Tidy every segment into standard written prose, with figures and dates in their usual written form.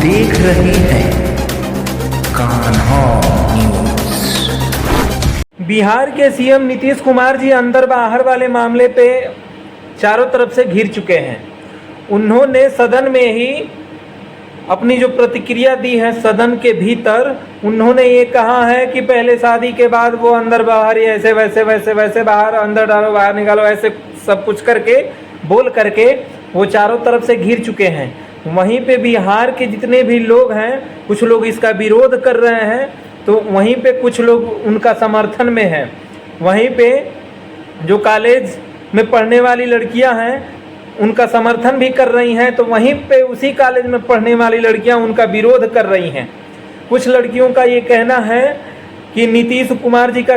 देख रहे हैं कान्हा न्यूज़। बिहार के सीएम नीतीश कुमार जी अंदर बाहर वाले मामले पे चारों तरफ से घिर चुके हैं। उन्होंने सदन में ही अपनी जो प्रतिक्रिया दी है सदन के भीतर, उन्होंने ये कहा है कि पहले शादी के बाद वो अंदर बाहर ही ऐसे वैसे वैसे वैसे बाहर अंदर डालो बाहर निकालो ऐसे सब कुछ करके बोल करके वो चारों तरफ से घिर चुके हैं। वहीं पे बिहार के जितने भी लोग हैं, कुछ लोग इसका विरोध कर रहे हैं तो वहीं पे कुछ लोग उनका समर्थन में हैं। वहीं पे जो कॉलेज में पढ़ने वाली लड़कियां हैं उनका समर्थन भी कर रही हैं, तो वहीं पे उसी कॉलेज में पढ़ने वाली लड़कियां उनका विरोध कर रही हैं। कुछ लड़कियों का ये कहना है कि नीतीश कुमार जी का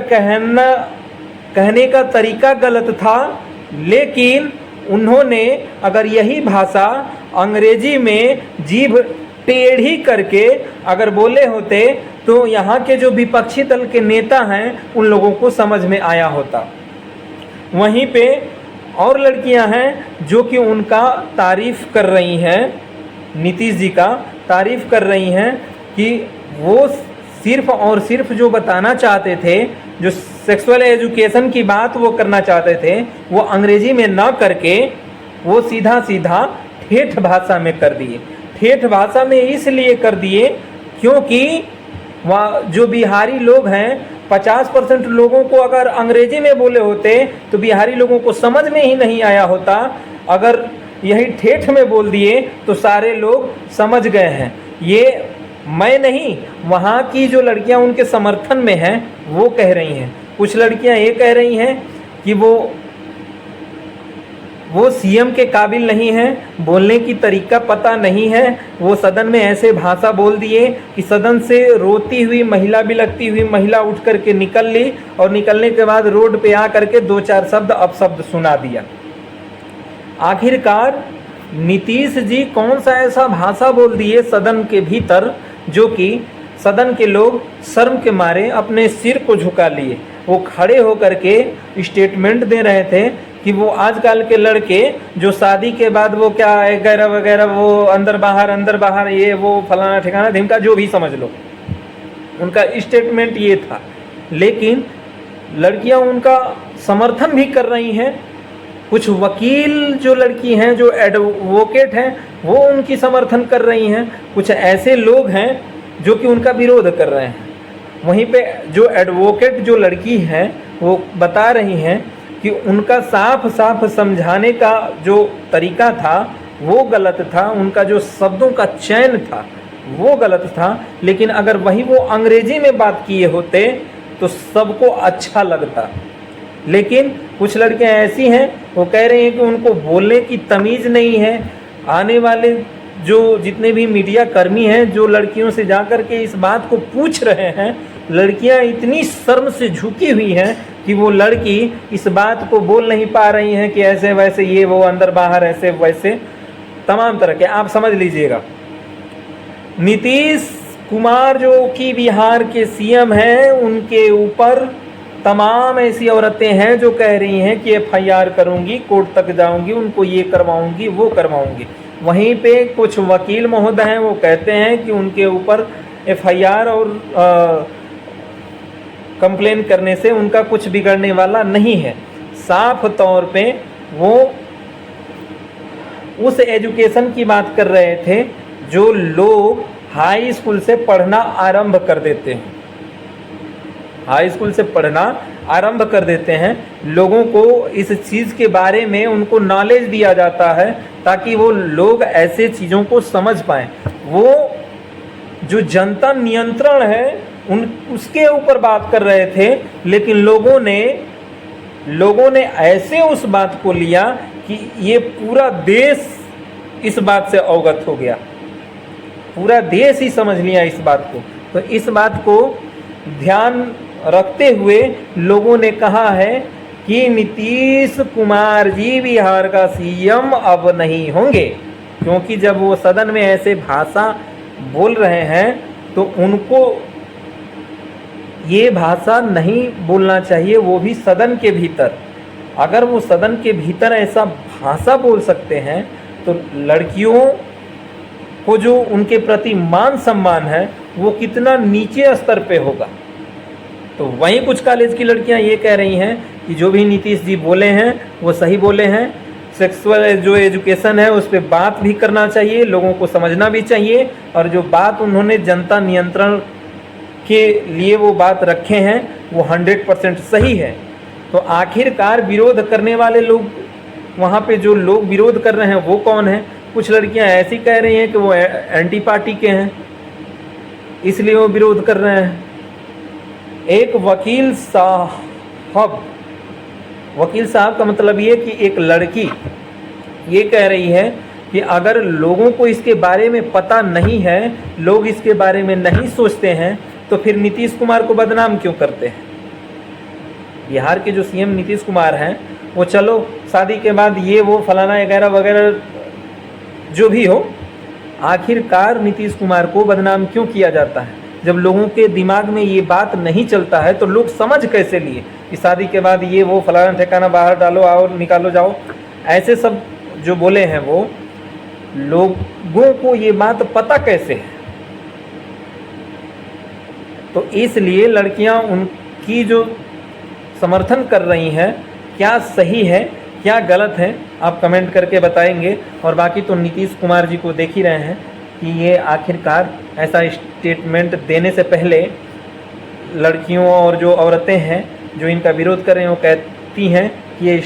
कहने का तरीका गलत था, लेकिन उन्होंने अगर यही भाषा अंग्रेजी में जीभ टेढ़ी करके अगर बोले होते तो यहाँ के जो विपक्षी दल के नेता हैं उन लोगों को समझ में आया होता। वहीं पे और लड़कियां हैं जो कि उनका तारीफ़ कर रही हैं, नीतीश जी का तारीफ़ कर रही हैं कि वो सिर्फ और सिर्फ जो बताना चाहते थे, जो सेक्सुअल एजुकेशन की बात वो करना चाहते थे, वो अंग्रेजी में ना करके वो सीधा सीधा ठेठ भाषा में कर दिए। ठेठ भाषा में इसलिए कर दिए क्योंकि वहाँ जो बिहारी लोग हैं 50% लोगों को अगर अंग्रेजी में बोले होते तो बिहारी लोगों को समझ में ही नहीं आया होता। अगर यही ठेठ में बोल दिए तो सारे लोग समझ गए हैं। ये मैं नहीं, वहाँ की जो लड़कियाँ उनके समर्थन में हैं वो कह रही हैं। कुछ लड़कियाँ ये कह रही हैं कि वो सीएम के काबिल नहीं है, बोलने की तरीका पता नहीं है। वो सदन में ऐसे भाषा बोल दिए कि सदन से रोती हुई महिला, बिलखती हुई महिला उठ करके निकल ली और निकलने के बाद रोड पे आ करके 2-4 शब्द अपशब्द सुना दिया। आखिरकार नीतीश जी कौन सा ऐसा भाषा बोल दिए सदन के भीतर जो कि सदन के लोग शर्म के मारे अपने सिर को झुका लिए। वो खड़े होकर के स्टेटमेंट दे रहे थे कि वो आजकल के लड़के जो शादी के बाद वो क्या वगैरह वगैरह वो अंदर बाहर ये वो फलाना ठिकाना ढिमका जो भी समझ लो, उनका स्टेटमेंट ये था। लेकिन लड़कियां उनका समर्थन भी कर रही हैं। कुछ वकील जो लड़की हैं, जो एडवोकेट हैं, वो उनकी समर्थन कर रही हैं। कुछ ऐसे लोग हैं जो कि उनका विरोध कर रहे हैं। वहीं पे जो एडवोकेट जो लड़की हैं वो बता रही हैं कि उनका साफ साफ समझाने का जो तरीका था वो गलत था, उनका जो शब्दों का चयन था वो गलत था। लेकिन अगर वही वो अंग्रेजी में बात किए होते तो सबको अच्छा लगता। लेकिन कुछ लड़कियां ऐसी हैं वो कह रही हैं कि उनको बोलने की तमीज़ नहीं है। आने वाले जो जितने भी मीडिया कर्मी हैं जो लड़कियों से जाकर के इस बात को पूछ रहे हैं, लड़कियां इतनी शर्म से झुकी हुई हैं कि वो लड़की इस बात को बोल नहीं पा रही हैं कि ऐसे वैसे ये वो अंदर बाहर ऐसे वैसे तमाम तरह के। आप समझ लीजिएगा, नीतीश कुमार जो कि बिहार के सीएम हैं, उनके ऊपर तमाम ऐसी औरतें हैं जो कह रही हैं कि FIR करूंगी, कोर्ट तक जाऊंगी, उनको ये करवाऊंगी वो करवाऊंगी। वहीं पे कुछ वकील महोदय हैं वो कहते हैं कि उनके ऊपर FIR और कंप्लेन करने से उनका कुछ बिगड़ने वाला नहीं है। साफ तौर पे वो उस एजुकेशन की बात कर रहे थे जो लोग हाई स्कूल से पढ़ना आरंभ कर देते हैं। हाई स्कूल से पढ़ना आरंभ कर देते हैं, लोगों को इस चीज़ के बारे में उनको नॉलेज दिया जाता है ताकि वो लोग ऐसे चीज़ों को समझ पाएँ। वो जो जनता नियंत्रण है उसके ऊपर बात कर रहे थे, लेकिन लोगों ने ऐसे उस बात को लिया कि ये पूरा देश इस बात से अवगत हो गया, पूरा देश ही समझ लिया इस बात को। तो इस बात को ध्यान रखते हुए लोगों ने कहा है कि नीतीश कुमार जी बिहार का सीएम अब नहीं होंगे, क्योंकि जब वो सदन में ऐसे भाषा बोल रहे हैं तो उनको ये भाषा नहीं बोलना चाहिए, वो भी सदन के भीतर। अगर वो सदन के भीतर ऐसा भाषा बोल सकते हैं तो लड़कियों को जो उनके प्रति मान सम्मान है वो कितना नीचे स्तर पे होगा। तो वहीं कुछ कॉलेज की लड़कियां ये कह रही हैं कि जो भी नीतीश जी बोले हैं वो सही बोले हैं, सेक्सुअल जो एजुकेशन है उस पर बात भी करना चाहिए, लोगों को समझना भी चाहिए, और जो बात उन्होंने जनता नियंत्रण के लिए वो बात रखे हैं वो 100% सही है। तो आखिरकार विरोध करने वाले लोग, वहाँ पे जो लोग विरोध कर रहे हैं वो कौन है? कुछ लड़कियां ऐसी कह रही हैं कि वो एंटी पार्टी के हैं इसलिए वो विरोध कर रहे हैं। एक वकील साहब का मतलब ये कि एक लड़की ये कह रही है कि अगर लोगों को इसके बारे में पता नहीं है, लोग इसके बारे में नहीं सोचते हैं, तो फिर नीतीश कुमार को बदनाम क्यों करते हैं? बिहार के जो सीएम नीतीश कुमार हैं वो चलो शादी के बाद ये वो फलाना वगैरह वगैरह जो भी हो, आखिरकार नीतीश कुमार को बदनाम क्यों किया जाता है? जब लोगों के दिमाग में ये बात नहीं चलता है तो लोग समझ कैसे लिए कि शादी के बाद ये वो फलाना ठिकाना बाहर डालो, आओ निकालो जाओ, ऐसे सब जो बोले हैं वो लोगों को ये बात पता कैसे है? तो इसलिए लड़कियां उनकी जो समर्थन कर रही हैं, क्या सही है क्या गलत है, आप कमेंट करके बताएंगे। और बाकी तो नीतीश कुमार जी को देख ही रहे हैं कि ये आखिरकार ऐसा स्टेटमेंट देने से पहले लड़कियों और जो औरतें हैं जो इनका विरोध कर रहे हैं वो कहती हैं कि ये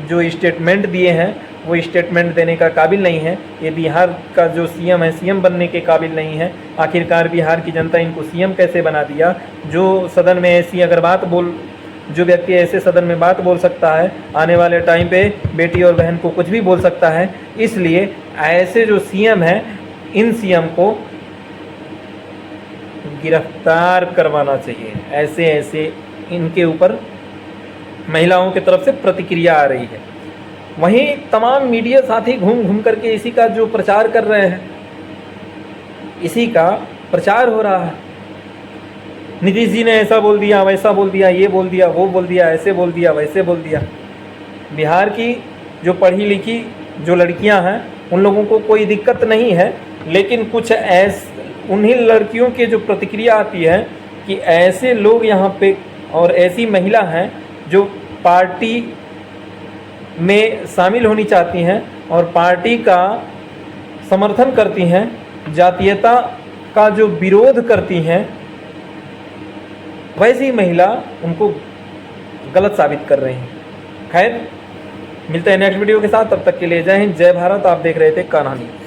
जो स्टेटमेंट दिए हैं वो स्टेटमेंट देने का काबिल नहीं है, ये बिहार का जो सीएम है सीएम बनने के काबिल नहीं है। आखिरकार बिहार की जनता इनको सीएम कैसे बना दिया? जो सदन में ऐसी अगर जो व्यक्ति ऐसे सदन में बात बोल सकता है, आने वाले टाइम पे बेटी और बहन को कुछ भी बोल सकता है। इसलिए ऐसे जो सीएम हैं इन सीएम को गिरफ्तार करवाना चाहिए। ऐसे इनके ऊपर महिलाओं की तरफ से प्रतिक्रिया आ रही है। वहीं तमाम मीडिया साथी घूम घूम करके इसी का जो प्रचार कर रहे हैं, इसी का प्रचार हो रहा है। नीतीश जी ने ऐसा बोल दिया, वैसा बोल दिया, ये बोल दिया, वो बोल दिया, ऐसे बोल दिया, वैसे बोल दिया। बिहार की जो पढ़ी लिखी जो लड़कियां हैं उन लोगों को कोई दिक्कत नहीं है, लेकिन कुछ उन्हीं लड़कियों के जो प्रतिक्रिया आती है कि ऐसे लोग यहाँ पे और ऐसी महिला हैं जो पार्टी में शामिल होनी चाहती हैं और पार्टी का समर्थन करती हैं, जातीयता का जो विरोध करती हैं, वैसी महिला उनको गलत साबित कर रही हैं। खैर, मिलते हैं नेक्स्ट वीडियो के साथ, तब तक के लिए जय हिंद जय भारत। आप देख रहे थे कान्हा न्यूज़।